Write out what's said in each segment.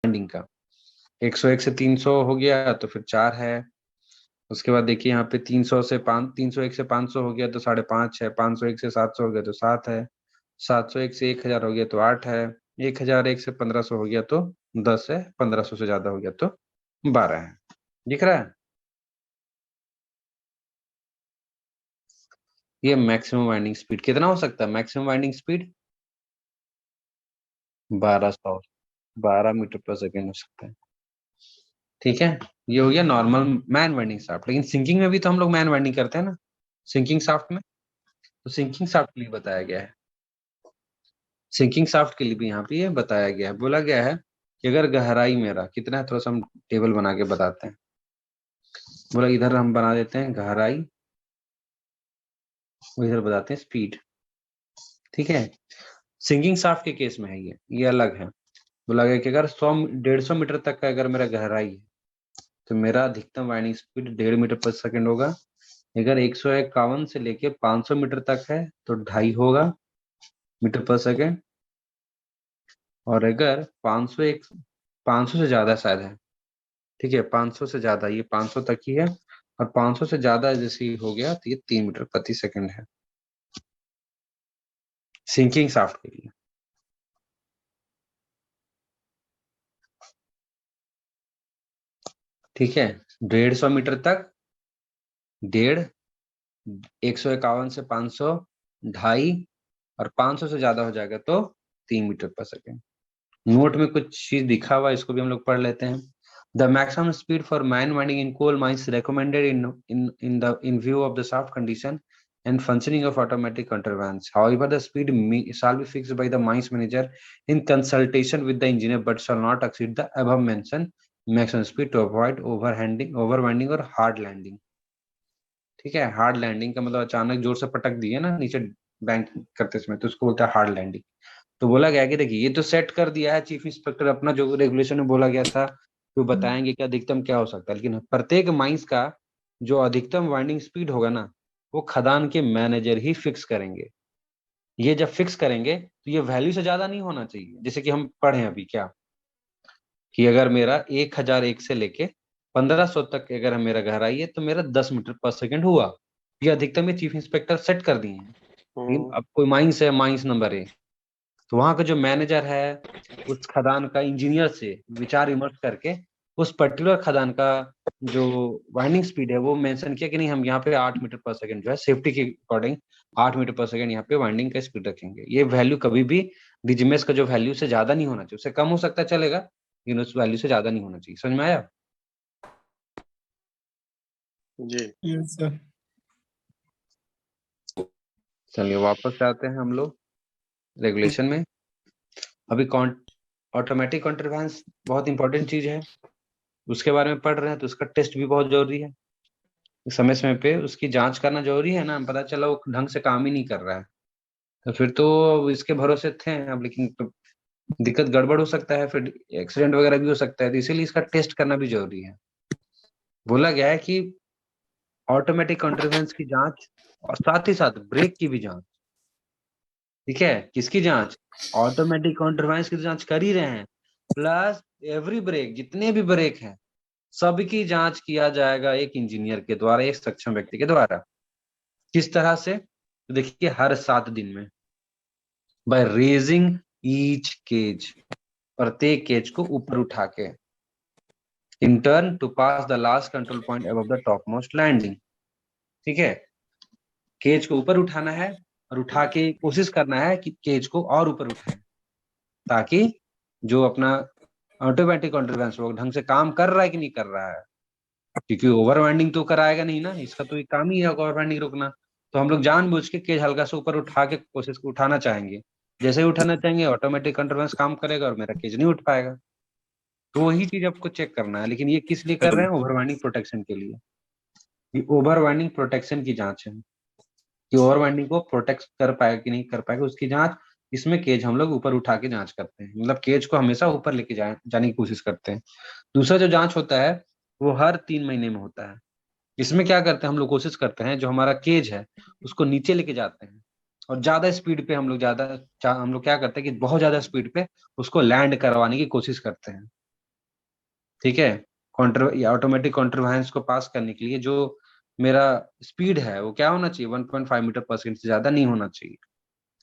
Winding का। 101 से 300 हो गया तो फिर 4 है। उसके बाद देखिए यहाँ पे 301 से 500 हो गया तो 5.5 है। 501 से 700 हो गया तो 7 है। 701 से 1000 हो गया तो 8 है। 1001 से 1500 हो गया तो 10 है। 1500 से ज्यादा हो गया तो 12 है। दिख रहा है? ये मैक्सिमम वाइंडिंग स्पीड कितना हो सकता है? मैक्सिमम वाइंडिंग स्पीड 1200, 12 मीटर पर सेकेंड हो सकता है। ठीक है, ये हो गया नॉर्मल मैन वाइंडिंग शाफ्ट। लेकिन सिंकिंग में भी तो हम लोग मैन वाइंडिंग करते हैं ना, सिंकिंग शाफ्ट में। तो सिंकिंग शाफ्ट के लिए बताया गया है, सिंकिंग शाफ्ट के लिए भी यहाँ पे ये बताया गया है। बोला गया है कि अगर गहराई मेरा कितना है, थोड़ा सा हम टेबल बना के बताते हैं। बोला इधर हम बना देते हैं गहराई, इधर बताते हैं स्पीड। ठीक है, सिंकिंग शाफ्ट के केस में है ये अलग है। बोला गया कि अगर 100-150 मीटर तक का अगर मेरा गहराई है तो मेरा अधिकतम वाइंडिंग स्पीड 1.5 मीटर पर सेकेंड होगा। अगर 151 से लेके 500 मीटर तक है तो 2.5 होगा मीटर पर सेकेंड। और अगर 500 से ज्यादा शायद है, ठीक है, 500 से ज्यादा, ये 500 तक ही है। और 500 से ज्यादा जैसे ही हो गया तो ये 3 मीटर प्रति सेकंड है सिंकिंग शाफ्ट के लिए। ठीक है, 150 मीटर तक 1.5, 151 से 500 2.5, और 500 से ज्यादा हो जाएगा तो 3 मीटर पर सेकेंड। नोट में कुछ चीज दिखा हुआ है, इसको भी हम लोग पढ़ लेते हैं। The maximum speed for mine winding in coal mines recommended in view of the shaft condition and functioning of automatic counterbalance. However, the speed shall be fixed by the mines manager in consultation with the engineer, but shall not exceed the above mentioned maximum speed to avoid overwinding और hard landing. ठीक है, hard landing का मतलब अचानक जोर से पटक दिए ना नीचे बैंक करते समय, तो उसको बोलता है हार्ड लैंडिंग। तो बोला गया कि देखिए ये तो सेट कर दिया है चीफ इंस्पेक्टर अपना, जो रेगुलेशन में बोला गया था तो बताएंगे कि अधिकतम क्या हो सकता है। लेकिन प्रत्येक माइंस का जो अधिकतम वाइंडिंग स्पीड होगा ना, वो खदान के मैनेजर ही फिक्स करेंगे। ये जब फिक्स करेंगे तो ये वैल्यू से ज्यादा नहीं होना चाहिए। जैसे कि हम पढ़े अभी क्या, कि अगर मेरा 1001 से लेके 1500 तक अगर मेरा गहराई है तो मेरा 10 मीटर पर सेकंड हुआ। ये अधिकतम ये चीफ इंस्पेक्टर सेट कर दिए हैं। लेकिन अब कोई माइंस है, माइंस नंबर 1, तो वहां का जो मैनेजर है उस खदान का इंजीनियर से विचार विमर्श करके उस पर्टिकुलर खदान का जो वाइंडिंग स्पीड है वो मेंशन किया कि नहीं, हम यहाँ पे 8 मीटर पर सेकंड जो है सेफ्टी के अकॉर्डिंग 8 मीटर पर सेकंड यहाँ पे वाइंडिंग का स्पीड रखेंगे। ये वैल्यू कभी भी डीजीएमएस का जो वैल्यू से ज्यादा नहीं होना चाहिए। उससे कम हो सकता है चलेगा, लेकिन उस वैल्यू से ज्यादा नहीं होना चाहिए। समझ में आया? जी सर। चलिए वापस आते हैं हम लोग रेगुलेशन में। अभी ऑटोमेटिक कॉन्ट्रवेंस बहुत इंपॉर्टेंट चीज है, उसके बारे में पढ़ रहे हैं तो उसका टेस्ट भी बहुत जरूरी है। समय समय पे उसकी जांच करना जरूरी है ना, पता चला वो ढंग से काम ही नहीं कर रहा है तो फिर तो इसके भरोसे थे अब, लेकिन तो दिक्कत गड़बड़ हो सकता है, फिर एक्सीडेंट वगैरह भी हो सकता है। तो इसीलिए इसका टेस्ट करना भी जरूरी है। बोला गया है कि ऑटोमेटिक कॉन्ट्रवेंस की जांच और साथ ही साथ ब्रेक की भी जांच। ठीक है, किसकी जांच? ऑटोमेटिक कॉन्ट्रवेंस की जांच कर ही रहे हैं, प्लस एवरी ब्रेक, जितने भी ब्रेक हैं सबकी जांच किया जाएगा एक इंजीनियर के द्वारा, एक सक्षम व्यक्ति के द्वारा। किस तरह से? तो देखिए हर 7 दिन में, बाय रेजिंग ईच केज, प्रत्येक केज को ऊपर उठा के, in turn to pass the last control point above the top most landing. ठीक है, केज को ऊपर उठाना है और उठा के कोशिश करना है कि केज को और ऊपर उठाएं, ताकि जो अपना ऑटोमेटिक कॉन्ट्रवेंस वो ढंग से काम कर रहा है कि नहीं कर रहा है। क्योंकि ओवर वाइंडिंग तो कराएगा नहीं ना, इसका तो एक काम ही है ओवर वाइंडिंग रोकना। तो हम लोग जानबूझ के केज हल्का से ऊपर उठा के कोशिश को उठाना चाहेंगे। जैसे ही उठाना चाहेंगे ऑटोमेटिक कंट्रोल काम करेगा और मेरा केज नहीं उठ पाएगा। तो वही चीज आपको चेक करना है। लेकिन ये किस लिए कर रहे हैं? ओवर वाइंडिंग प्रोटेक्शन के लिए। ये ओवर वाइंडिंग प्रोटेक्शन की जांच है कि ओवर वाइंडिंग को प्रोटेक्ट कर पाएगा कि नहीं कर पाएगा, उसकी जांच। इसमें केज हम लोग ऊपर उठा के जांच करते हैं, मतलब केज को हमेशा ऊपर लेके जाने की कोशिश करते हैं। दूसरा जो जांच होता है वो हर 3 महीने में होता है। इसमें क्या करते हैं हम लोग? कोशिश करते हैं जो हमारा केज है उसको नीचे लेके जाते हैं, और ज्यादा स्पीड पे हम लोग क्या करते हैं कि बहुत ज्यादा स्पीड पे उसको लैंड करवाने की कोशिश करते हैं। ठीक है। ऑटोमेटिक कॉन्ट्रवेंस को पास करने के लिए जो मेरा स्पीड है वो क्या होना चाहिए, 1.5 मीटर पर सेकंड से ज्यादा नहीं होना चाहिए,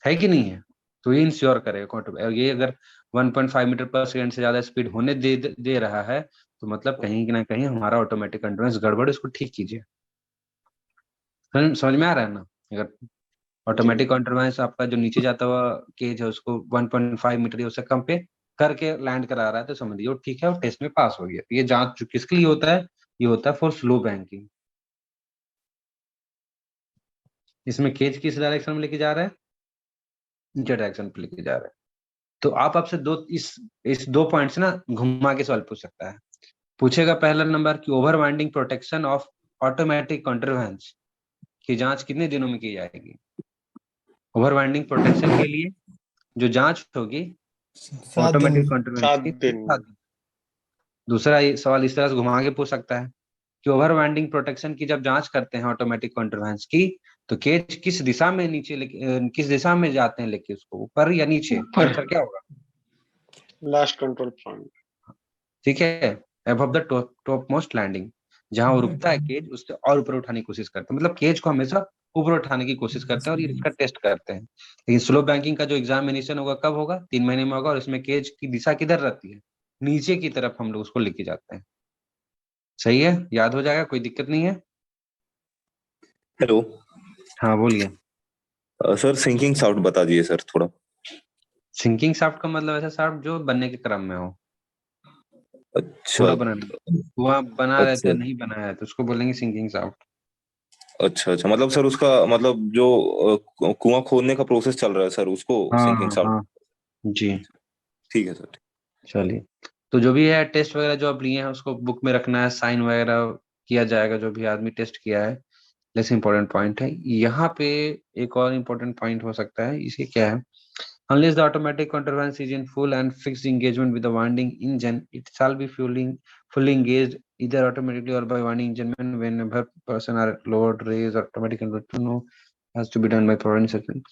है कि नहीं है। तो ये इंश्योर करेगा और ये अगर 1.5 मीटर पर सेकंड से ज्यादा स्पीड होने दे रहा है तो मतलब कहीं ना कहीं हमारा ऑटोमेटिक कॉन्ट्रवेंस गड़बड़, इसको ठीक कीजिए। समझ में आ रहा है ना। अगर ऑटोमेटिक कॉन्ट्रवेंस आपका जो नीचे जाता हुआ केज है उसको 1.5 मीटर या उससे कम पे करके लैंड करा रहा है तो समझिए वो ठीक है, वो टेस्ट में पास हो गया। तो ये जांच जो किसके लिए होता है, ये होता है फॉर स्लो बैंकिंग। इसमें केज किस डायरेक्शन में लेके जा रहा है, नीचे डायरेक्शन पे लेके जा रहा है। तो आप आपसे इस दो पॉइंट्स ना घुमा के सवाल पूछ सकता है। पूछेगा पहला नंबर कि over winding protection of automatic contrivance की जांच कितने दिनों में की जाएगी। ओवर वाइंडिंग प्रोटेक्शन के लिए जो जांच होगी 7 दिन। ऑटोमेटिक कॉन्ट्रवेंस 7 की, दिन। 7 दिन। दूसरा सवाल इस तरह से घुमा के पूछ सकता है कि ओवर वाइंडिंग प्रोटेक्शन की जब जांच करते हैं ऑटोमेटिक कॉन्ट्रवेंस की तो केज किस दिशा में किस दिशा में जाते हैं लेके उसको, ऊपर या नीचे। ऊपर। आंसर क्या होगा, लास्ट कंट्रोल पॉइंट। ठीक है, above the top most landing, जहां वो रुकता है केज उससे और ऊपर उठाने की कोशिश करते हैं, मतलब केज को हमेशा ऊपर उठाने की कोशिश करते हैं और ये इसका टेस्ट करते हैं। लेकिन स्लो बैंकिंग का जो एग्जामिनेशन होगा कब होगा, 3 महीने में होगा, और इसमें केज की दिशा किधर रहती है, नीचे की तरफ हम लोग उसको लेके जाते हैं। सही है, याद हो जाएगा, कोई दिक्कत नहीं है। हेलो हाँ बोलिए। सर, सिंकिंग साउंड बता दिए सर थोड़ा। सिंकिंग शाफ्ट का मतलब ऐसा शाफ्ट जो बनने के क्रम में हो, अच्छा पूरा बनाना, कुआं बना रहे थे अच्छा नहीं बनाया है तो उसको बोलेंगे सिंकिंग शाफ्ट। अच्छा अच्छा, मतलब सर उसका मतलब जो कुआं खोदने का प्रोसेस चल रहा है सर, उसको हाँ सिंकिंग हाँ साउंड। हाँ जी। ठीक है सर। चलिए, तो जो भी है टेस्ट वगैरह जो आप लिए हैं उसको बुक में रखना है, साइन वगैरह किया जाएगा जो भी आदमी टेस्ट किया है। लेस इंपॉर्टेंट पॉइंट है यहाँ पे, एक और इम्पोर्टेंट पॉइंट हो सकता है, इसे क्या है, unless the automatic contrivance is in full and fixed engagement with the winding engine, it shall be fully engaged either automatically or by winding engine whenever person are lowered, raised, automatic control to know has to be done by providing certain.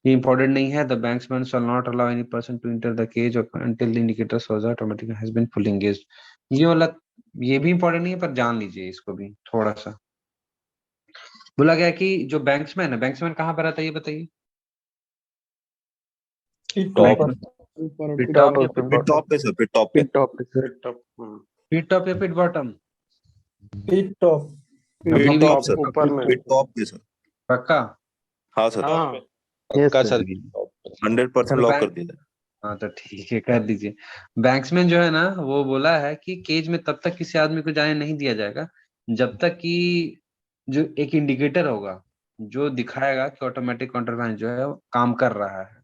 ये important नहीं है, the banksman shall not allow any person to enter the cage until the indicator shows the automatic has been fully engaged. ये वाला ये भी important नहीं है पर जान लीजिए इसको भी थोड़ा सा। बोला गया कि जो बैंक्समैन है, बैंक्समैन कहाँ पर आता है ये बताइए। टॉप ऊपर पिट टॉप टॉप या पिट टॉप पे सर, पिट टॉप पे। टॉप पे सर। पिट टॉप या पिट बॉटम, पिट टॉप। अभी पिट भी टॉप सर, ऊपर में। पिट टॉप पे सर। पक्का। हाँ सर, हाँ पक्का Yes, सर, चलिए 100% तो लॉक कर बैंक, दिया जाए। हाँ तो ठीक है कर दीजिए। बैंक्समैन जो है ना वो बोला है कि केज में तब तक किसी आदमी को जाने नहीं दिया जाएगा जब तक कि जो एक इंडिकेटर होगा जो दिखाएगा कि ऑटोमेटिक काउंटरवेंस जो है वो काम कर रहा है।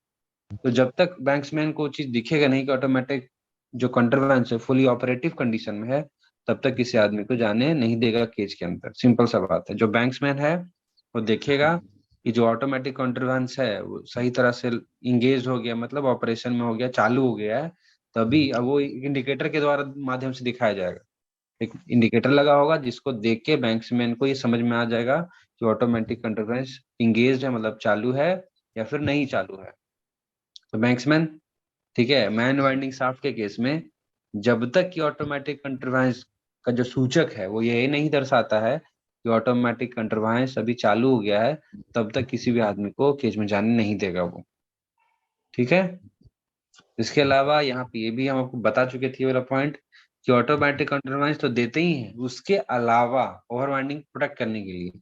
तो जब तक बैंक्समैन को चीज दिखेगा नहीं कि ऑटोमेटिक जो काउंटरवेंस है फुली ऑपरेटिव कंडीशन में है, तब तक किसी आदमी को जाने नहीं देगा केज के अंदर। सिंपल सा बात है, जो बैंक्समैन है वो देखेगा कि जो ऑटोमेटिक काउंटरवेंस है वो सही तरह से इंगेज हो गया, मतलब ऑपरेशन में हो गया, चालू हो गया है, तभी अब वो इंडिकेटर के द्वारा माध्यम से दिखाया जाएगा। एक इंडिकेटर लगा होगा जिसको देख के बैंक्समैन को ये समझ में आ जाएगा कि ऑटोमेटिक काउंटरवेंस इंगेज है, मतलब चालू है या फिर नहीं चालू है। तो बैंक्समैन, ठीक है, मैन वाइंडिंग शाफ्ट के केस में जब तक कि ऑटोमेटिक कंट्रवेंस का जो सूचक है वो ये नहीं दर्शाता है कि ऑटोमेटिक कंट्रवेंस अभी चालू हो गया है, तब तक किसी भी आदमी को केज में जाने नहीं देगा वो। ठीक है। इसके अलावा यहाँ पे ये भी हम आपको बता चुके थे वाला पॉइंट कि ऑटोमेटिक कंट्रवेंस तो देते ही हैं, उसके अलावा ओवर वाइंडिंग प्रोटेक्ट करने के लिए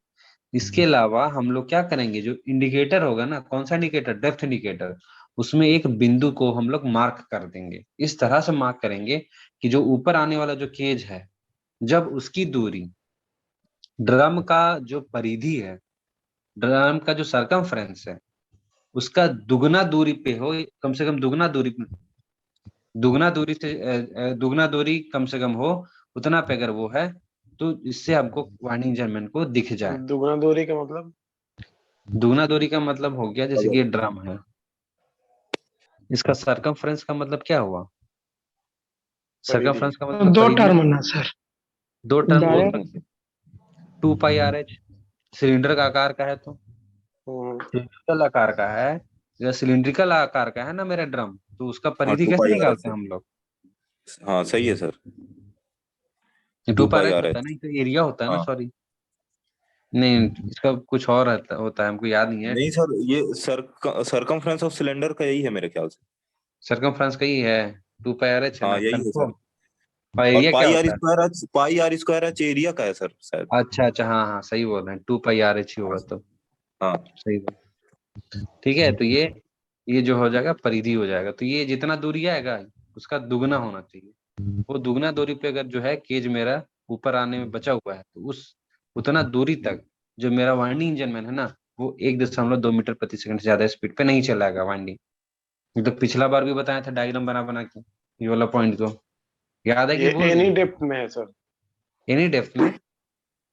इसके अलावा हम लोग क्या करेंगे, जो इंडिकेटर होगा ना, कौन सा इंडिकेटर, डेप्थ इंडिकेटर, उसमें एक बिंदु को हम लोग मार्क कर देंगे। इस तरह से मार्क करेंगे कि जो ऊपर आने वाला जो केज है, जब उसकी दूरी ड्रम का जो परिधि है, ड्रम का जो सरकमफ्रेंस है उसका दुगना दूरी पे हो, कम से कम दुगना दूरी कम से कम हो, उतना पे अगर वो है तो इससे हमको वार्निंग जर्मन को दिख जाए। दुगना दूरी का मतलब? दुगना दूरी का मतलब हो गया जैसे कि ये ड्रम है, इसका सरकमफ्रेंस का मतलब क्या हुआ, सरकमफ्रेंस का मतलब दो परिधि। टर्म ना सर। दो टर्म बोल दाया। सकते, 2πRH सिलेंडर का आकार का है तो सिलेंड्रिकल आकार का है, या सिलिंड्रिकल आकार का है ना मेरा ड्रम, तो उसका हाँ, परिधि 2 कैसे पाई आ रहा है निकालते सर। हैं हम लोग। हाँ सही है sir. Two 2 pi pi R R होता है एच। ना, तो एरिया होता है ना, हाँ सॉरी। नहीं, इसका कुछ और होता है, हमको याद नहीं है। नहीं सर, ये सरकमफ्रेंस ऑफ सिलेंडर का यही है मेरे ख्याल से। सरकमफ्रेंस का ही है, 2 π r h है हाँ ना, यही है कंफर्म। सर। और और एरिया क्या होता है? पाई आर स्क्वायर एच एरिया का है सर शायद। अच्छा अच्छा, हाँ हाँ, सही बोल रहे हैं, 2 π r h ही हाँ होगा सर। तो। हाँ सही बोल। ठीक है, तो ये जो हो जाएगा परिधि हो जाएगा, तो ये जितना दूरी आएगा उसका दुगना होना चाहिए। वो दुगना दूरी पे अगर जो है केज मेरा ऊपर आने में बचा हुआ है, तो उस उतना दूरी तक जो मेरा वाइंडिंग इंजन मैन है ना, वो 1.2 मीटर प्रति सेकंड से ज्यादा स्पीड पे नहीं चलाएगा वाइंडिंग। ये तो पिछला बार भी बताया था डायग्राम बना बना के, ये वाला पॉइंट को याद है कि ये भूल एनी गए? डेप्थ में है सर। एनी डेप्थ में।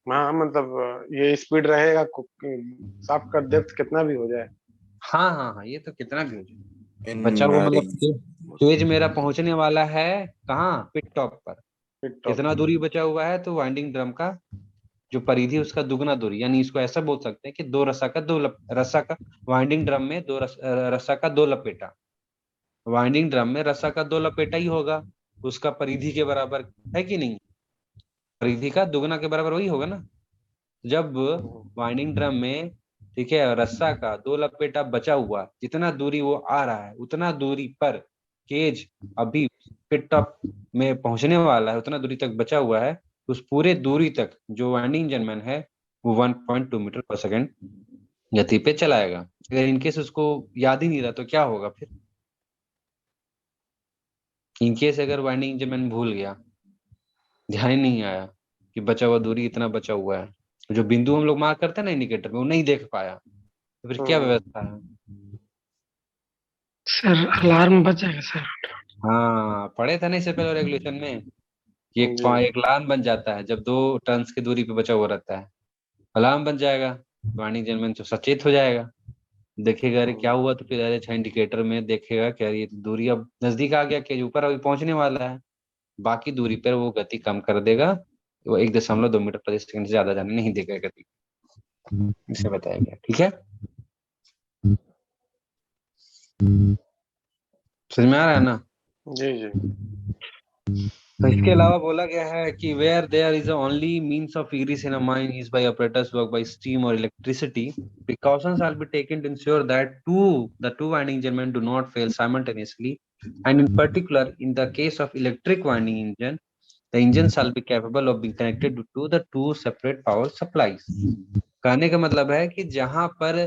हाँ मतलब ये स्पीड रहेगा शाफ्ट का डेप्थ कितना भी हो जाए। हाँ हाँ हाँ, ये तो कितना भी हो जाए इन बचा हुआ, मतलब रेंज। केज मेरा पहुंचने वाला है कहाँ, पिट टॉप पर। Fit top. कितना दूरी बचा हुआ है, तो वाइंडिंग ड्रम का जो परिधि है उसका दुगना दूरी, यानी इसको ऐसा बोल सकते हैं कि दो रस्सा का रस्सा का वाइंडिंग ड्रम में रस्सा का दो लपेटा। वाइंडिंग ड्रम में रस्सा का दो लपेटा ही होगा, उसका परिधि के बराबर है कि नहीं? परिधि का दुगना के बराबर वही होगा ना। जब वाइंडिंग ड्रम में, ठीक है, रस्सा का दो लपेटा बचा हुआ, जितना दूरी वो आ रहा है उतना दूरी पर केज अभी पिट टॉप में पहुंचने वाला है, उतना दूरी तक बचा हुआ है। उस पूरे दूरी तक जो वाइंडिंग इंजन है वो 1.2 मीटर पर सेकेंड गति पे चलाएगा। अगर इनकेस उसको याद ही नहीं रहा तो क्या होगा फिर? इनकेस अगर वाइंडिंग इंजन भूल गया, ध्यान ही नहीं आया कि बचा हुआ दूरी इतना बचा हुआ है, जो बिंदु हम लोग मार्क करते हैं ना इंडिकेटर में, वो नहीं देख पाया, तो फिर क्या हम्म। व्यवस्था है? सर अलार्म बज जाएगा सर। हाँ, पढ़े थे ना इससे पहले रेगुलेशन में कि जी। एक लाइन बन जाता है जब 2 टर्न्स की दूरी पे बचा हुआ रहता है, अलार्म बन जाएगा, वाणी जनमन तो सचेत हो जाएगा, देखेगा अरे क्या हुआ, तो फिर अरे अच्छा इंडिकेटर में देखेगा कि अरे ये तो दूरी अब नजदीक आ गया, कि ऊपर अभी पहुंचने वाला है, बाकी दूरी पर वो गति कम कर देगा, वो 1.2 मीटर प्रति सेकंड से ज्यादा जाने नहीं देगा गति। इसे बताया गया, ठीक है, समझ में आ रहा है ना? जी जी। तो इसके अलावा बोला गया है कि where there is only means of ignition in a mine is by operators work by steam और electricity, precautions are be taken to ensure that the two winding engine do not fail simultaneously, and in particular in the case of electric winding engine, the engine shall be capable of being connected to the two separate power supplies। कहने का मतलब है कि जहां पर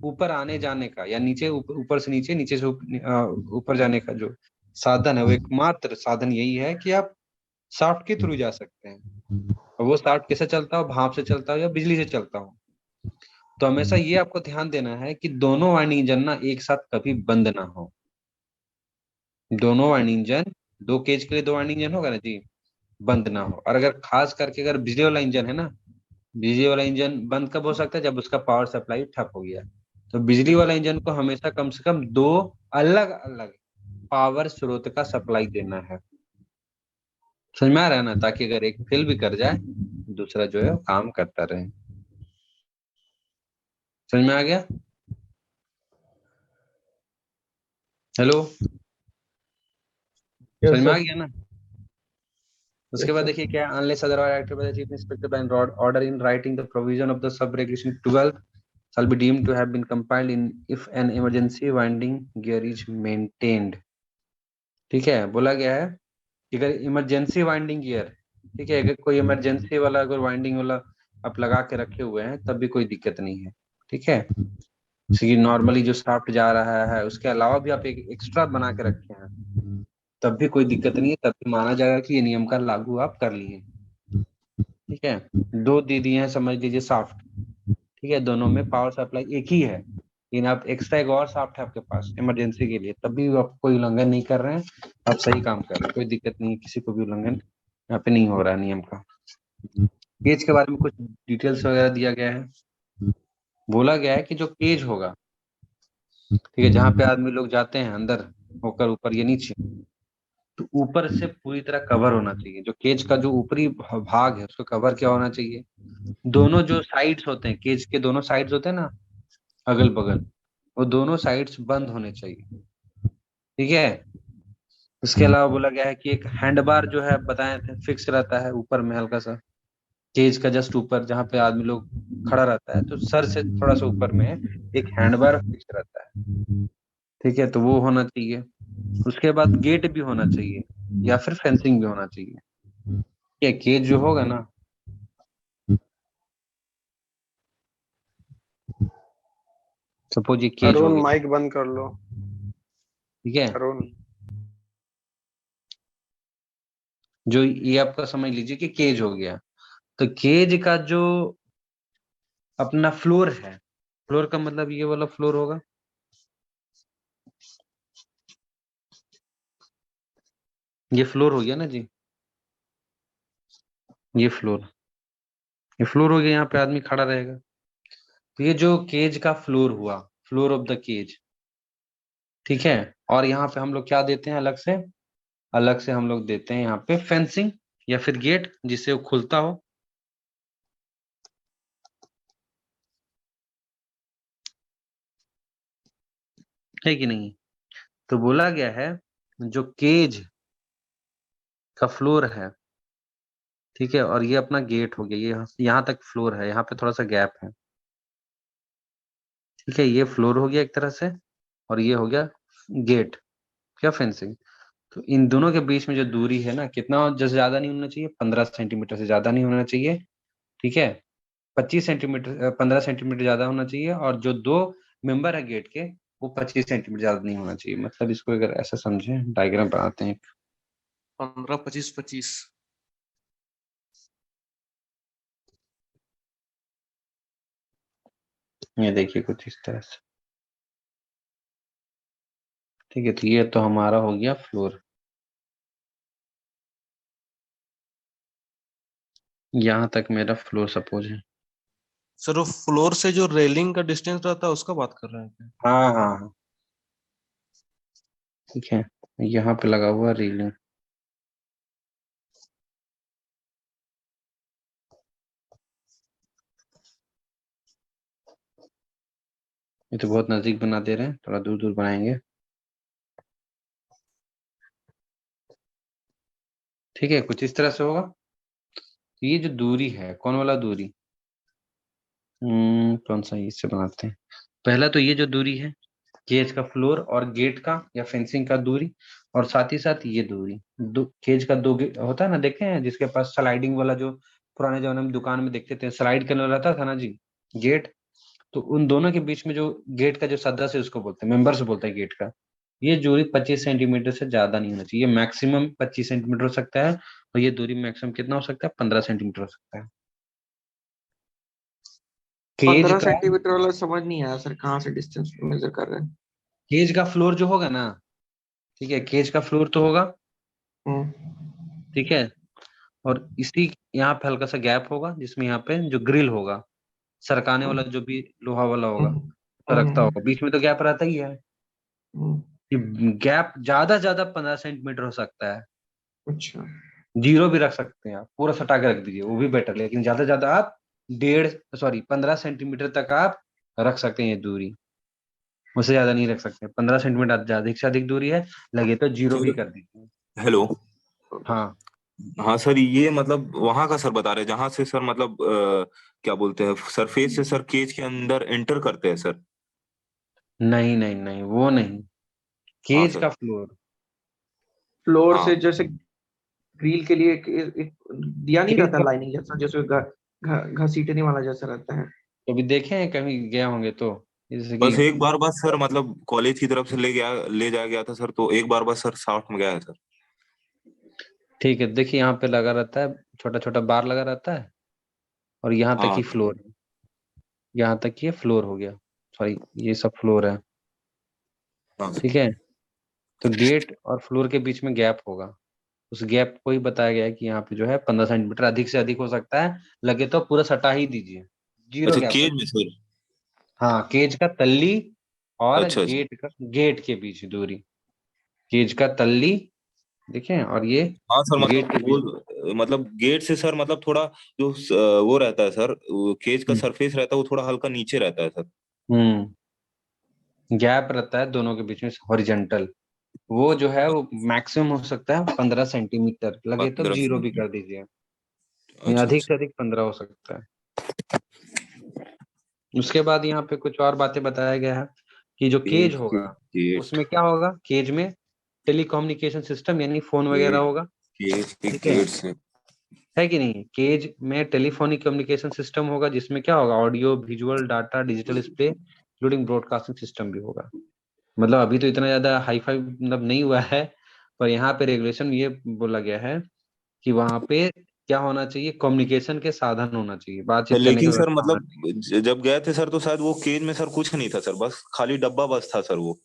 ऊपर आने जाने का या नीचे ऊपर से नीचे, नीचे से ऊपर जाने का जो साधन है, वो एकमात्र साधन यही है कि आप शाफ्ट के थ्रू जा सकते हैं। और वो शाफ्ट कैसे चलता हो, भाप से चलता हो या बिजली से चलता हो। तो हमेशा ये आपको ध्यान देना है कि दोनों वाइंडिंग इंजन ना एक साथ कभी बंद ना हो। दोनों वाइंडिंग इंजन, दो केज के लिए दो वाइंडिंग इंजन होगा ना जी, बंद ना हो। और अगर खास करके अगर बिजली वाला इंजन है ना, बिजली वाला इंजन बंद कब हो सकता है? जब उसका पावर सप्लाई ठप हो गया। तो बिजली वाला इंजन को हमेशा कम से कम दो अलग अलग पावर स्रोत का सप्लाई देना है। समझ में आ रहा है ना, ताकि अगर एक फेल भी कर जाए दूसरा जो है वो काम करता रहे। समझ में आ गया? हेलो, समझ यस में आ सर। गया ना? उसके यस बाद सर। देखिए क्या, unless otherwise acted by the chief inspector by order in writing the provision of the sub regulation 12 shall be deemed to have been compiled in if an emergency winding gear is maintained। ठीक है, बोला गया है कि अगर emergency winding gear, ठीक है, अगर कोई इमरजेंसी वाला अगर वाइंडिंग वाला आप लगा के रखे हुए हैं तब भी कोई दिक्कत नहीं है। ठीक है, जैसे कि नॉर्मली जो शाफ्ट जा रहा है उसके अलावा भी आप एक एक्स्ट्रा बना के रखे हैं तब भी कोई दिक्कत नहीं है, तब भी माना जाएगा कि ये नियम का लागू आप कर लिए। ठीक है, दो दे दिए हैं समझ लीजिए शाफ्ट, ठीक है, दोनों में पावर सप्लाई एक ही है, लेकिन आप एक्स्ट्रा एक और शाफ्ट है आपके पास इमरजेंसी के लिए, तब भी आप कोई उल्लंघन नहीं कर रहे हैं, आप सही काम कर रहे हैं, कोई दिक्कत नहीं है, किसी को भी उल्लंघन यहाँ पे नहीं हो रहा है नियम का। केज के बारे में कुछ डिटेल्स वगैरह दिया गया है। बोला गया है कि जो केज होगा, ठीक है, जहाँ पे आदमी लोग जाते हैं अंदर होकर ऊपर या नीचे, तो ऊपर से पूरी तरह कवर होना चाहिए। जो केज का जो ऊपरी भाग है उसको कवर क्या होना चाहिए, दोनों जो साइड्स होते हैं, केज के दोनों साइड्स होते हैं ना, अगल बगल, वो दोनों साइड्स बंद होने चाहिए। ठीक है, उसके अलावा बोला गया है कि एक हैंड बार जो है बताए थे फिक्स रहता है ऊपर में हल्का सा, केज का जस्ट ऊपर जहाँ पे आदमी लोग खड़ा रहता है, तो सर से थोड़ा सा ऊपर में एक हैंड बार फिक्स रहता है। ठीक है, तो वो होना चाहिए। उसके बाद गेट भी होना चाहिए या फिर फेंसिंग भी होना चाहिए। ये केज जो होगा ना, सपोज ये केज हो अरुण गया, माइक बंद कर लो। ठीक है, अरुण जो ये आपका समझ लीजिए कि केज हो गया, तो केज का जो अपना फ्लोर है, फ्लोर का मतलब ये वाला फ्लोर होगा, ये फ्लोर हो गया ना जी, ये फ्लोर हो गया, यहाँ पे आदमी खड़ा रहेगा। तो ये जो केज का फ्लोर हुआ, फ्लोर ऑफ द केज, ठीक है। और यहाँ पे हम लोग क्या देते हैं अलग से हम लोग देते हैं यहाँ पे फेंसिंग या फिर गेट जिससे वो खुलता हो। है कि नहीं? तो बोला गया है जो केज का फ्लोर है, ठीक है, और ये अपना गेट हो गया, ये यहाँ तक फ्लोर है, यहाँ पे थोड़ा सा गैप है, ठीक है, ये फ्लोर हो गया एक तरह से, और ये हो गया गेट, क्या फेंसिंग। तो इन दोनों के बीच में जो दूरी है ना, कितना जैसे ज्यादा नहीं होना चाहिए, 15 सेंटीमीटर से ज्यादा नहीं होना चाहिए, ठीक है। 25 सेंटीमीटर 15 सेंटीमीटर ज्यादा होना चाहिए, और जो दो मेंबर है गेट के, वो 25 सेंटीमीटर ज्यादा नहीं होना चाहिए। मतलब इसको अगर ऐसा समझे, डायग्राम बनाते हैं। 15, 25, 25। ये देखिए कुछ इस तरह से, ठीक है। तो ये तो हमारा हो गया फ्लोर, यहाँ तक मेरा फ्लोर सपोज है। सर वो फ्लोर से जो रेलिंग का डिस्टेंस रहता है उसका बात कर रहे हैं क्या? हाँ हाँ हाँ, ठीक है, यहाँ पे लगा हुआ रेलिंग। ये तो बहुत नजदीक बना दे रहे हैं, थोड़ा दूर दूर बनाएंगे, ठीक है, कुछ इस तरह से होगा। तो ये जो दूरी है, कौन वाला दूरी, कौन सा, इससे बनाते हैं। पहला तो ये जो दूरी है केज का फ्लोर और गेट का या फेंसिंग का दूरी, और साथ ही साथ ये दूरी, केज का दो होता है ना, देखे हैं जिसके पास स्लाइडिंग वाला, जो पुराने जमाने में दुकान में देखते थे स्लाइड करने वाला रहता था ना जी, गेट। तो उन दोनों के बीच में जो गेट का जो सदस्य है उसको बोलते हैं, मेंबर से बोलते हैं गेट का। ये दूरी 25 सेंटीमीटर से ज्यादा नहीं होना चाहिए, मैक्सिमम 25 सेंटीमीटर हो सकता है, और ये दूरी मैक्सिमम कितना हो सकता है, 15 सेंटीमीटर हो सकता है। केज 15 का सेंटीमीटर वाला समझ नहीं आया सर, कहाँ से डिस्टेंस मेजर कर रहे हैं? केज का फ्लोर जो होगा ना, ठीक है, केज का फ्लोर तो होगा, हम्म। ठीक है, और इसी यहाँ पे हल्का सा गैप होगा जिसमें यहाँ पे जो ग्रिल होगा, सरकाने वाला जो भी लोहा वाला होगा, हम्म। तो रखता होगा, बीच में तो गैप रहता ही है। हम्म। गैप ज्यादा से ज्यादा 15 सेंटीमीटर हो सकता है, अच्छा। जीरो भी रख सकते हैं आप, पूरा सटा के रख दीजिए वो भी बेटर, लेकिन ज्यादा से ज्यादा आप 15 सेंटीमीटर तक आप रख सकते हैं ये दूरी, उससे ज्यादा नहीं रख सकते। 15 सेंटीमीटर अधिक से अधिक दूरी है, लगे तो जीरो भी सर कर दीजिए। हेलो। हाँ, हाँ सर, ये मतलब वहां का सर बता रहे हैं जहां से सर मतलब क्या बोलते हैं, सरफेस से सर केज के अंदर एंटर करते हैं सर। नहीं नहीं नहीं, वो नहीं, हाँ केज सर। का फ्लोर। फ्लोर से हाँ जैसे ग्रिल के लिए एक दिया नहीं केज रहता का, लाइनिंग जैसा, जैसे घसीटने वाला जैसा रहता है। कभी देखे हैं, कभी गए होंगे तो, जैसे कि, बस एक बार बस सर मतलब कॉलेज की तरफ से ले जाया गया था सर, तो एक बार बस सर साथ में गया है सर। ठीक है, देखिए यहाँ पे लगा रहता है, छोटा छोटा बार लगा रहता है, और यहाँ तक हाँ ही सर। फ्लोर, यहाँ तक ये फ्लोर हो गया, सॉरी ये सब फ्लोर है, हाँ सर। ठीक है। तो गेट और फ्लोर के बीच में गैप होगा, उस गैप को ही बताया गया है कि यहाँ पे जो है 15 सेंटीमीटर अधिक से अधिक हो सकता है, लगे तो पूरा सटा ही दीजिए, जीरो अच्छा, गैप केज रख। में सर। हाँ, केज का तल्ली और अच्छा अच्छा। गेट के बीच दूरी, केज का तल्ली, देखें, और ये हाँ सर, गेट के मतलब बीच। वो मतलब गेट से सर मतलब थोड़ा जो वो रहता है सर, केज का हम्म सरफेस रहता है वो थोड़ा हल्का नीचे रहता है सर। गैप रहता है दोनों के बीच में, हॉरिजेंटल, वो जो है वो मैक्सिमम हो सकता है 15 सेंटीमीटर, लगे तो 15 0 भी कर सेंटीमीटर। दीजिए, अच्छा अधिक अच्छा। से अधिक 15 हो सकता है। उसके बाद यहाँ पे कुछ और बातें बताया गया है कि जो केज होगा गेट उसमें क्या होगा, केज में टेलीकम्युनिकेशन सिस्टम यानी फोन वगैरह होगा, गेट के ठीक है गेट से। कि नहीं। केज में टेलीफोनिक कम्युनिकेशन सिस्टम होगा जिसमें क्या होगा, audio visual data digital display including broadcasting system भी होगा। मतलब अभी तो इतना ज्यादा हाई फाई मतलब नहीं हुआ है, पर यहाँ पे रेगुलेशन ये बोला गया है कि वहां पे क्या होना चाहिए, कम्युनिकेशन के साधन होना चाहिए, बातचीत करने लेकिन का सर व्यवस्था होना मतलब चाहिए। जब गए थे सर तो शायद वो केज में सर कुछ नहीं था सर, बस खाली डब्बा बस था सर वो।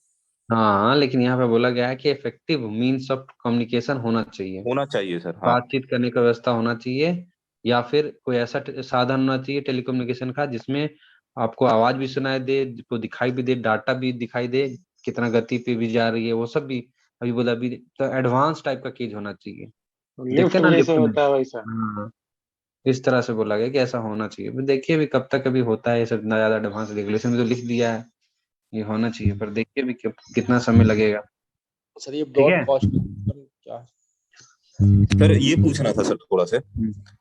हाँ, लेकिन यहाँ पे बोला गया है कि इफेक्टिव मीन्स ऑफ कम्युनिकेशन होना चाहिए, होना चाहिए सर, हाँ। बातचीत करने का व्यवस्था होना चाहिए, या फिर कोई ऐसा साधन होना चाहिए टेलीकम्युनिकेशन का जिसमें आपको आवाज भी सुनाई दे, को दिखाई भी दे, डाटा भी दिखाई दे, कितना गति पे भी जा रही है वो सब भी। अभी बोला, अभी तो एडवांस टाइप का केज होना चाहिए, देखते लिफ्ट हैं ना जैसे लिफ्ट में। होता है वैसा। हाँ, इस तरह से बोला गया कि ऐसा होना चाहिए। अब देखिए अभी कब तक अभी होता है ये सब, इतना ज्यादा एडवांस रेगुलेशन में तो लिख दिया है ये होना चाहिए, पर देखिए अभी कितना समय लगेगा। सर ये ठीक ब्रॉड है। कॉस्ट क्या है? सर ये पूछना था सर थोड़ा से कि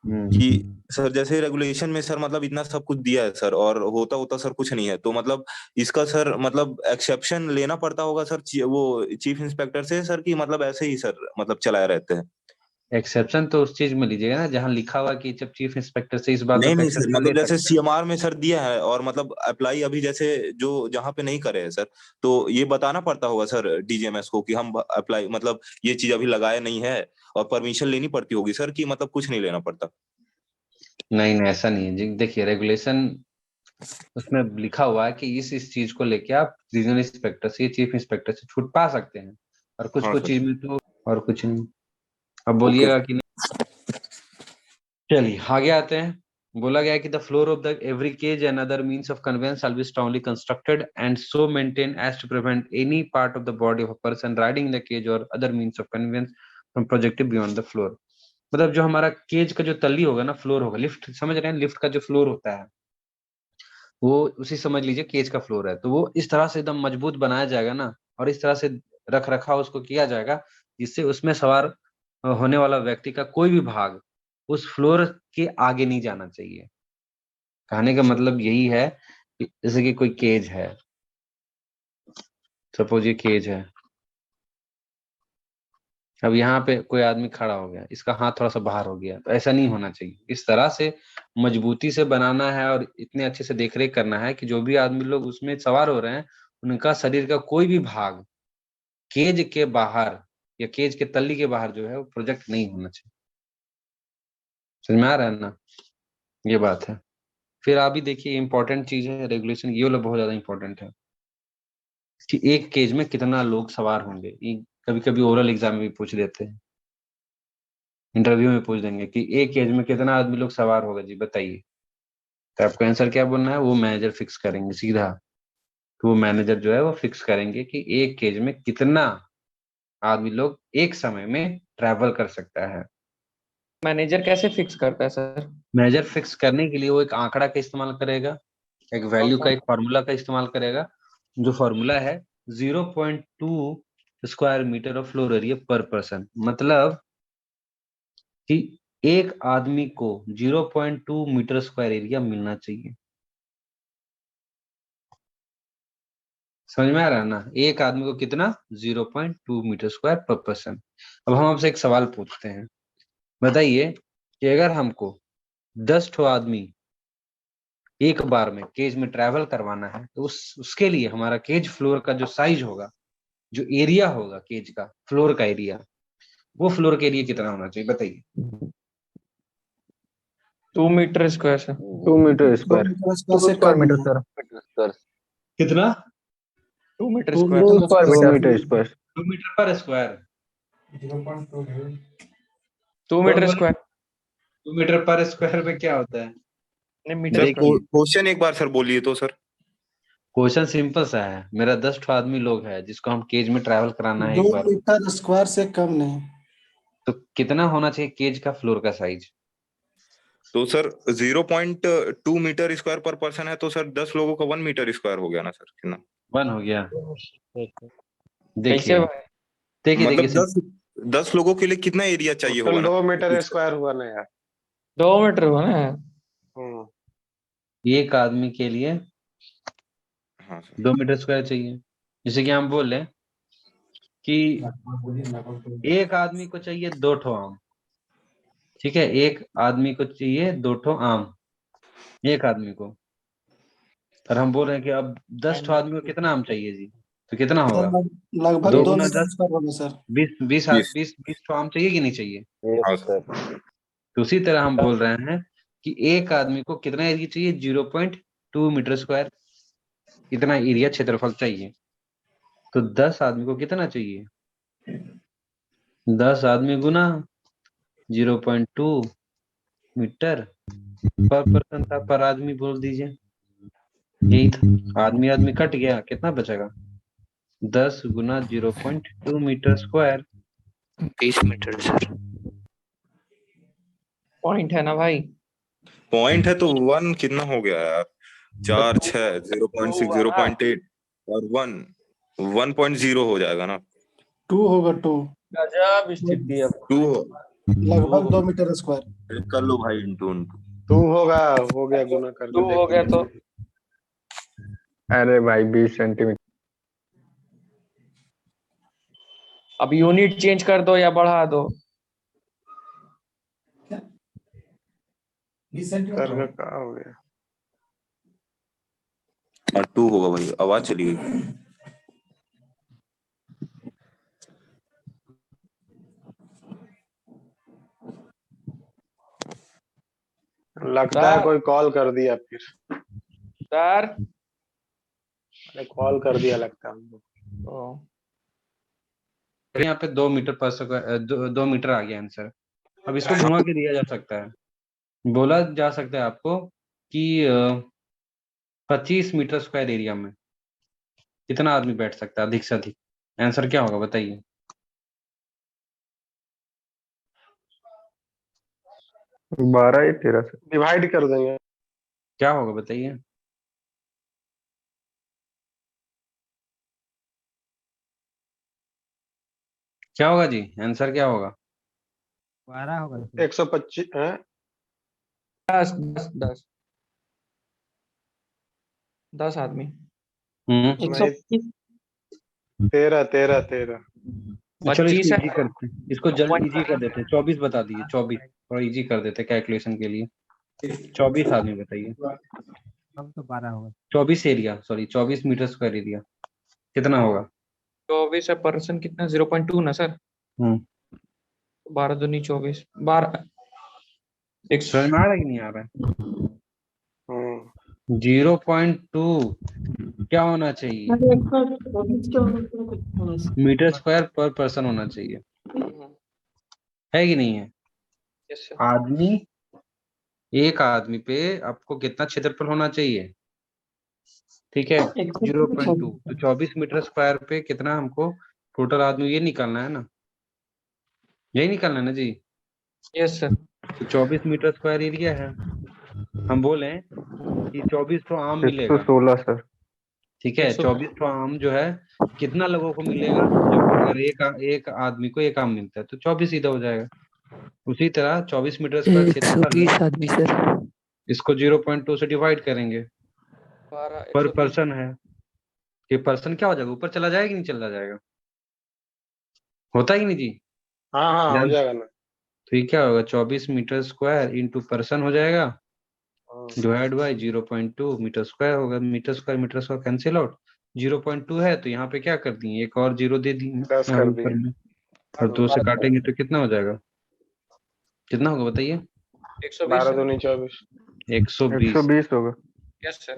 हम्म। सर जैसे रेगुलेशन में सर मतलब इतना सब कुछ दिया है सर, और होता होता सर कुछ नहीं है, तो मतलब इसका सर मतलब एक्सेप्शन लेना पड़ता होगा सर वो चीफ इंस्पेक्टर से सर, कि मतलब ऐसे ही सर मतलब चलाए रहते हैं? एक्सेप्शन तो उस चीज में लीजिएगा ना जहाँ लिखा हुआ कि जब चीफ इंस्पेक्टर से इस बात नहीं का नहीं सर, एक्सेप्शन ले मतलब जैसे सकते हैं। सीएमआर में सर दिया है, और मतलब अप्लाई अभी जैसे जो जहाँ पे नहीं करे हैं सर, तो ये बताना पड़ता होगा सर डीजीएमएस को कि हम अप्लाई मतलब ये चीज अभी लगाया नहीं है, और परमिशन लेनी पड़ती होगी सर, कि मतलब कुछ नहीं लेना पड़ता? नहीं नहीं, ऐसा नहीं है जी, देखिए रेगुलेशन उसमें लिखा हुआ है कि इस चीज को लेके आप रीजनल इंस्पेक्टर से, चीफ इंस्पेक्टर से छूट पा सकते हैं, और कुछ हाँ कुछ सर। चीज में तो और कुछ नहीं। अब ओके। बोलिएगा कि नहीं। चलिए आगे आते हैं। बोला गया है कि the floor of the every cage and other means of conveyance shall be strongly constructed and so maintained as to prevent any part of the body of a person riding the cage or other means of conveyance from projecting beyond the floor। मतलब जो हमारा cage का जो तली होगा ना, floor होगा, lift समझ रहे हैं, लिफ्ट का जो फ्लोर होता है वो उसी समझ लीजिए केज का फ्लोर है, तो वो इस तरह से एकदम मजबूत बनाया जाएगा ना, और इस तरह से रख रखाव उसको किया जाएगा जिससे उसमें सवार होने वाला व्यक्ति का कोई भी भाग उस फ्लोर के आगे नहीं जाना चाहिए। कहने का मतलब यही है कि जैसे कि कोई केज है, सपोज ये केज है, अब यहाँ पे कोई आदमी खड़ा हो गया, इसका हाथ थोड़ा सा बाहर हो गया, तो ऐसा नहीं होना चाहिए। इस तरह से मजबूती से बनाना है और इतने अच्छे से देखरेख करना है कि जो भी आदमी लोग उसमें सवार हो रहे हैं उनका शरीर का कोई भी भाग केज के बाहर या केज के तल्ली के बाहर जो है वो प्रोजेक्ट नहीं होना चाहिए। समझ में आ रहा है ना, ये बात है। फिर आप भी देखिए इंपॉर्टेंट चीज है रेगुलेशन, ये वाला बहुत ज्यादा इंपॉर्टेंट है कि एक केज में कितना लोग सवार होंगे। ये कभी कभी ओरल एग्जाम में भी पूछ देते हैं, इंटरव्यू में पूछ देंगे कि एक केज में कितना आदमी लोग सवार होगा जी बताइए, तो आपको आंसर क्या बोलना है, वो मैनेजर फिक्स करेंगे सीधा। तो वो मैनेजर जो है वो फिक्स करेंगे कि एक केज में कितना आदमी लोग एक समय में ट्रैवल कर सकता है। मैनेजर कैसे फिक्स करता है सर? मैनेजर फिक्स करने के लिए वो एक आंकड़ा का इस्तेमाल करेगा, एक कौन वैल्यू सा? का, एक फार्मूला का इस्तेमाल करेगा, जो फार्मूला है 0.2 square metre of floor area per person. मतलब कि एक आदमी को 0.2 मीटर स्क्वायर एरिया मिलना चाहिए। समझ में आ रहा है ना, एक आदमी को कितना, 0.2 मीटर स्क्वायर पर पर्सन। अब हम आपसे एक सवाल पूछते हैं, बताइए कि अगर हमको 10 ठो आदमी एक बार में केज में ट्रैवल करवाना है तो उसके लिए हमारा केज फ्लोर का जो साइज होगा, जो एरिया होगा केज का फ्लोर का एरिया, वो फ्लोर के एरिया कितना होना चाहिए बताइए। 2 मीटर स्क्वायर सर। 2 मीटर दो स्क्वायर। मीटर टू स्क्वायर से स्क्वायर कम मीटर है। सर। कितना, 2 metre two square. 2 metre metre square. 2 metre per square. 2 metre square. 2 metre per square में क्या होता है, नहीं, मीटर सर स्क्वायर। देखिए क्वेश्चन एक बार सर बोलिए तो सर। क्वेश्चन सिंपल सा है, मेरा 10 ठो आदमी लोग है जिसको हम केज में ट्रैवल कराना है दो एक बार में, मीटर स्क्वायर से कम नहीं। तो कितना होना चाहिए केज का फ्लोर का साइज। तो सर 0.2 मीटर स्क्वायर पर पर्सन है, तो सर 10 लोगों का 1 मीटर स्क्वायर हो गया ना सर, कितना? 1 हो गया। कैसे देखिए भाई? देखिए मतलब देखिए 10 लोगों के लिए कितना एरिया चाहिए होगा टोटल ना? 2 मीटर स्क्वायर हुआ ना यार। 2 मीटर हुआ ना। हम्म, एक आदमी के लिए हाँ सर। 2 मीटर स्क्वायर चाहिए। जैसे कि हम बोल रहे कि एक आदमी को चाहिए 2 ठो आम। ठीक है, एक आदमी को चाहिए 2 ठो आम, एक आदमी को। और हम बोल रहे हैं कि अब 10 ठो आदमी को कितना आम चाहिए जी, तो कितना सर होगा? लगभग दो 2 गुना मीटर दस स्क्वायर होगा सर। 20 20। 20 ठो आम चाहिए कि नहीं चाहिए? हाँ यस सर। सर। तो उसी तरह हम बोल रहे हैं कि एक आदमी को कितना एरिया चाहिए? 0.2 मीटर स्क्वायर, इतना एरिया क्षेत्रफल चाहिए। तो 10 आदमी को कितना चाहिए? 10 आदमी गुना 0.2 मीटर पर पर्सन था, पर आदमी बोल दीजिए, यही था। आदमी आदमी कट गया, कितना बचेगा? 10 गुना 0.2 metre square. 20 metre sir. Point है ना भाई। पॉइंट है तो 1 कितना हो गया यार? 4 6 0.6 0.8 और 1 हो जाएगा ना? 2 होगा 2, गजब स्थिति है। 2 लगभग 2 मीटर स्क्वायर। कर लो भाई, इंटू 2 होगा, हो गया, गुना करके 2 हो देख गया तो लीजिए। अरे भाई 20 सेंटीमीटर। अब यूनिट चेंज कर दो या बढ़ा दो। करके क्या हो गया? 2 होगा भाई, आवाज चली गई। लगता है सर कोई कॉल कर दिया फिर। सर अरे कॉल कर दिया लगता है हमको। ओ, यहाँ पे 2 मीटर पर स्क्वायर, 2 मीटर आ गया आंसर। अब इसको घुमा के दिया जा सकता है, बोला जा सकता है आपको कि 25 मीटर स्क्वायर एरिया में कितना आदमी बैठ सकता है अधिक से अधिक? आंसर क्या होगा बताइए? 12 या 13 से डिवाइड कर देंगे। क्या होगा बताइए? क्या होगा जी, आंसर क्या होगा? 125 है। 10 10 10 10 आदमी। हम्म, 125 13 13 13। चलो इसको 25 है। इजी करते हैं, इसको जल्द इजी कर देते हैं। 24 बता दीजिए, 24 थोड़ा इजी कर देते हैं कैलकुलेशन के लिए। 24 आदमी बताइए। 24 area, sorry 24 metre square area कितना होगा? 24 है, पर्सन कितना 0.2 ना सर। हम्म, 12 दूनी 24 12 समझ में आ रहा है कि नहीं आ रहा है? हम्म 0.2 क्या होना चाहिए? मीटर स्क्वायर पर पर्सन होना चाहिए, है कि नहीं है? Yes sir. आदमी, एक आदमी पे आपको कितना क्षेत्रफल होना चाहिए? ठीक है, 0.2, तो 24 मीटर स्क्वायर पे कितना हमको टोटल आदमी, ये निकालना है ना, यही निकालना है ना जी। Yes sir. तो 24 मीटर स्क्वायर एरिया है, हम बोले कि 24 ठो आम मिलेगा। 116 सर। ठीक है, 24 ठो आम जो है कितना लोगों को मिलेगा? जब अगर एक आदमी को एक आम मिलता है तो 24 सीधा हो जाएगा। उसी तरह 24 मीटर स्क्वायर क्षेत्रफल है, 120 आदमी सर। इसको 0.2 से डिवाइड करेंगे, 12 पर 120 पर्सन है। ये पर्सन क्या हो जाएगा, ऊपर चला जाएगा कि नहीं चला जाएगा? होता है कि नहीं जी? हाँ हाँ हो जान जाएगा ना। तो ये क्या होगा, 24 मीटर स्क्वायर इंटू पर्सन हो जाएगा, हाँ, डिवाइड बाई 0.2 मीटर स्क्वायर होगा। Metre square cancel out. 0.2 है तो यहाँ पे क्या कर दिए, एक और जीरो दे दिए 10 यहाँ कर ऊपर दिए। में, और 2 से काटेंगे तो कितना हो जाएगा? कितना होगा बताइए? 120 12 सर। दूनी 24। 120। 120 होगा। Yes sir.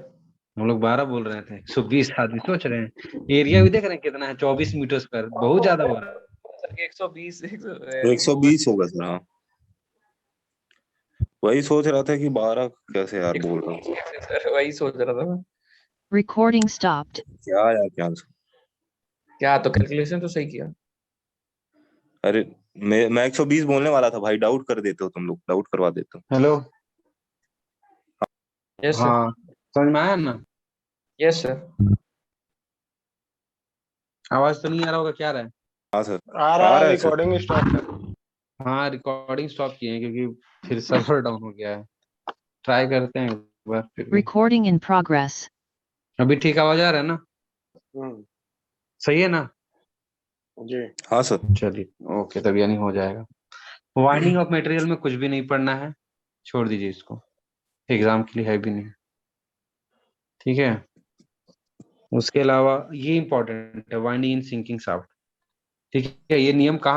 हम लोग 12 बोल रहे थे, 120 आदमी सोच रहे हैं। एरिया भी देख रहे हैं कितना है, 24 मीटर स्क्वायर, बहुत ज्यादा हो रहा है। सर 120 120 होगा सर। हाँ, वही सोच रहा था कि 12 कैसे यार बोल रहा हूँ। सर वही सोच रहा था मैं। Recording stopped. क्या यार, क्या? क्या तो कैलकुलेशन तो सही किया। अरे मैं 120 बोलने वाला था भाई, डाउट कर देते हो तुम लोग, डाउट करवा देते हो। Hello, yes sir. हाँ समझ में आया ना? Yes sir. आवाज तो नहीं आ रहा होगा, क्या रहा है? हाँ सर आ आ रहा रहा है, है सर। रिकॉर्डिंग स्टॉप है। हाँ रिकॉर्डिंग स्टॉप किए हैं क्योंकि फिर सर्वर डाउन हो गया है। ट्राई करते हैं एक बार फिर भी। Recording in progress. अभी ठीक आवाज आ रहा है ना? हम्म, सही है ना? जी। हाँ सर। चलिए ओके, तब यानी हो जाएगा। वाइंडिंग ऑफ मटेरियल में कुछ भी नहीं पढ़ना है, छोड़ दीजिए इसको, एग्जाम के लिए है भी नहीं। ठीक है, उसके अलावा ये इंपॉर्टेंट है, वाइंडिंग इन सिंकिंग शाफ्ट। ठीक है, ये नियम कहाँ